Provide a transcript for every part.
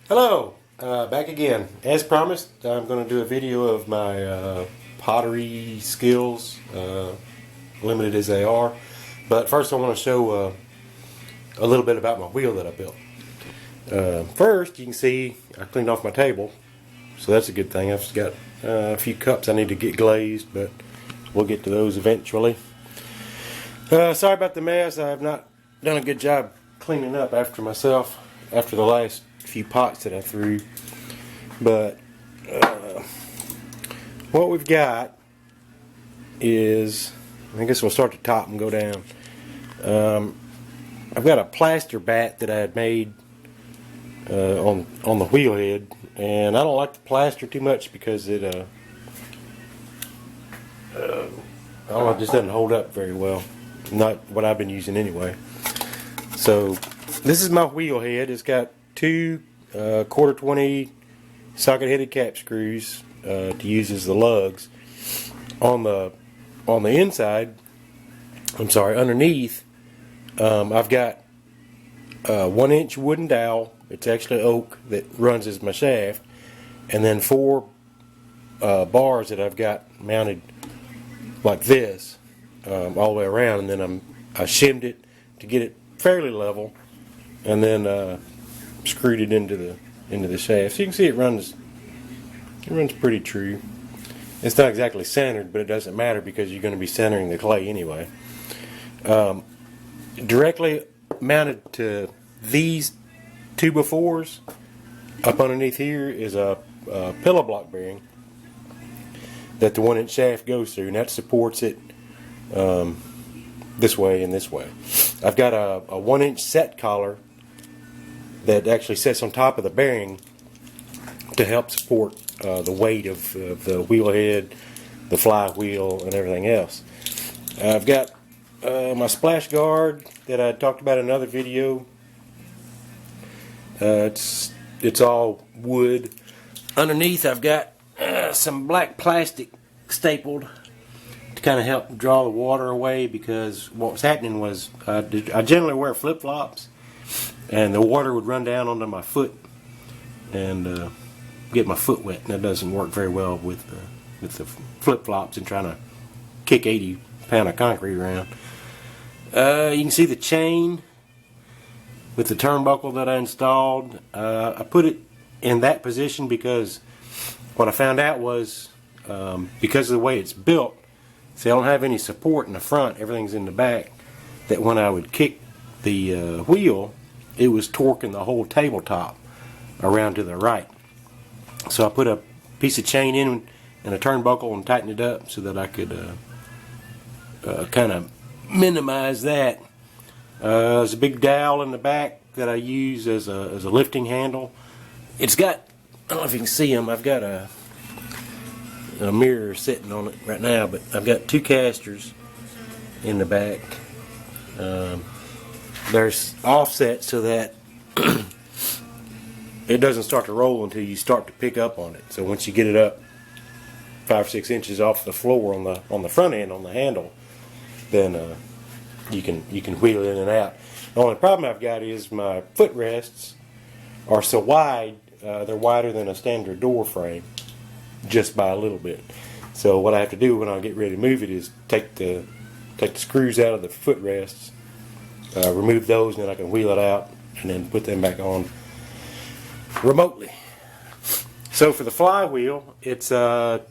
Hello, back again. As promised, I'm going to do a video of my pottery skills, limited as they are. But first I want to show a little bit about my wheel that I built. First, you can see I cleaned off my table, so that's a good thing. I've got a few cups I need to get glazed, but we'll get to those eventually. Sorry about the mess. I have not done a good job cleaning up after myself after the last few pots that I threw, but what we've got is, I guess we'll start at the top and go down. I've got a plaster bat that I had made on the wheel head, and I don't like the plaster too much because it I don't know, it just doesn't hold up very well. Not what I've been using anyway. So this is my wheel head. It's got two quarter 20 socket headed cap screws to use as the lugs. On the inside, underneath, I've got a 1-inch wooden dowel. It's actually oak that runs as my shaft, and then 4 bars that I've got mounted like this all the way around, and then I shimmed it to get it fairly level, and then screwed it into the shaft. So you can see it runs pretty true. It's not exactly centered, but it doesn't matter because you're going to be centering the clay anyway. Directly mounted to these 2x4s up underneath here is a pillow block bearing that the 1-inch shaft goes through, and that supports it this way and this way. I've got a 1-inch set collar that actually sits on top of the bearing to help support the weight of the wheel head, the flywheel, and everything else. I've got my splash guard that I talked about in another video. It's all wood. Underneath I've got some black plastic stapled to kind of help draw the water away, because what was happening was I generally wear flip-flops, and the water would run down onto my foot and get my foot wet, and that doesn't work very well with the flip-flops and trying to kick 80 pound of concrete around. You can see the chain with the turnbuckle that I installed. I put it in that position because what I found out was because of the way it's built, see, I don't have any support in the front, everything's in the back, that when I would kick the wheel, it was torquing the whole tabletop around to the right. So I put a piece of chain in and a turnbuckle and tightened it up so that I could kind of minimize that. There's a big dowel in the back that I use as a lifting handle. It's got, I don't know if you can see them, I've got a mirror sitting on it right now, but I've got 2 casters in the back. There's offset so that it doesn't start to roll until you start to pick up on it. So once you get it up 5 or 6 inches off the floor on the front end, on the handle, then you can wheel in and out. The only problem I've got is my footrests are so wide, they're wider than a standard door frame, just by a little bit. So what I have to do when I get ready to move it is take the screws out of the footrests, remove those, and then I can wheel it out and then put them back on remotely. So for the flywheel, it's a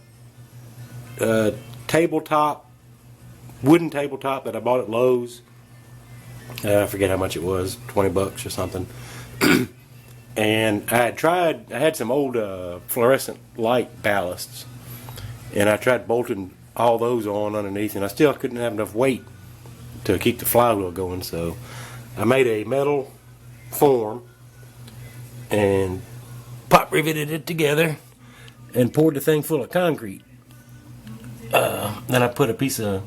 tabletop, wooden tabletop that I bought at Lowe's. I forget how much it was, 20 bucks or something. And I had some old fluorescent light ballasts, and I tried bolting all those on underneath, and I still couldn't have enough weight to keep the flywheel going. So I made a metal form and pop riveted it together and poured the thing full of concrete. Then I put a piece of,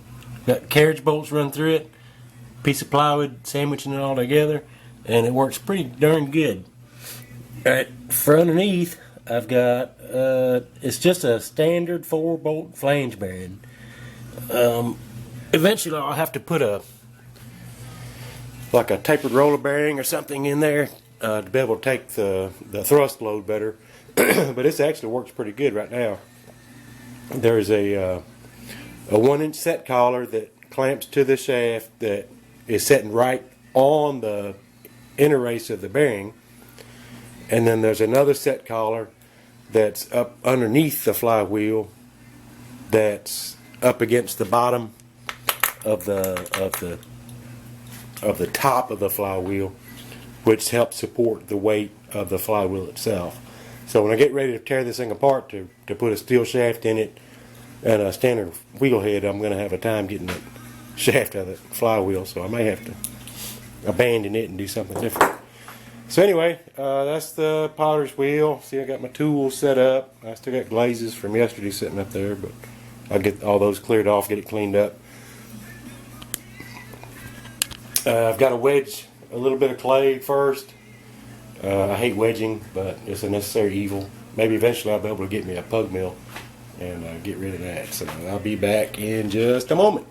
got carriage bolts run through it, piece of plywood sandwiching it all together, and it works pretty darn good. Alright, for underneath I've got it's just a standard 4-bolt flange bearing. Eventually I'll have to put a like a tapered roller bearing or something in there to be able to take the thrust load better. But this actually works pretty good right now. There's a 1-inch set collar that clamps to the shaft that is sitting right on the inner race of the bearing, and then there's another set collar that's up underneath the flywheel that's up against the bottom of the top of the flywheel, which helps support the weight of the flywheel itself. So when I get ready to tear this thing apart to put a steel shaft in it and a standard wheel head, I'm going to have a time getting that shaft out of the flywheel, so I may have to abandon it and do something different. So anyway, that's the potter's wheel. See, I got my tools set up. I still got glazes from yesterday sitting up there, but I'll get all those cleared off, get it cleaned up. I've got to wedge a little bit of clay first. I hate wedging, but it's a necessary evil. Maybe eventually I'll be able to get me a pug mill and get rid of that. So I'll be back in just a moment.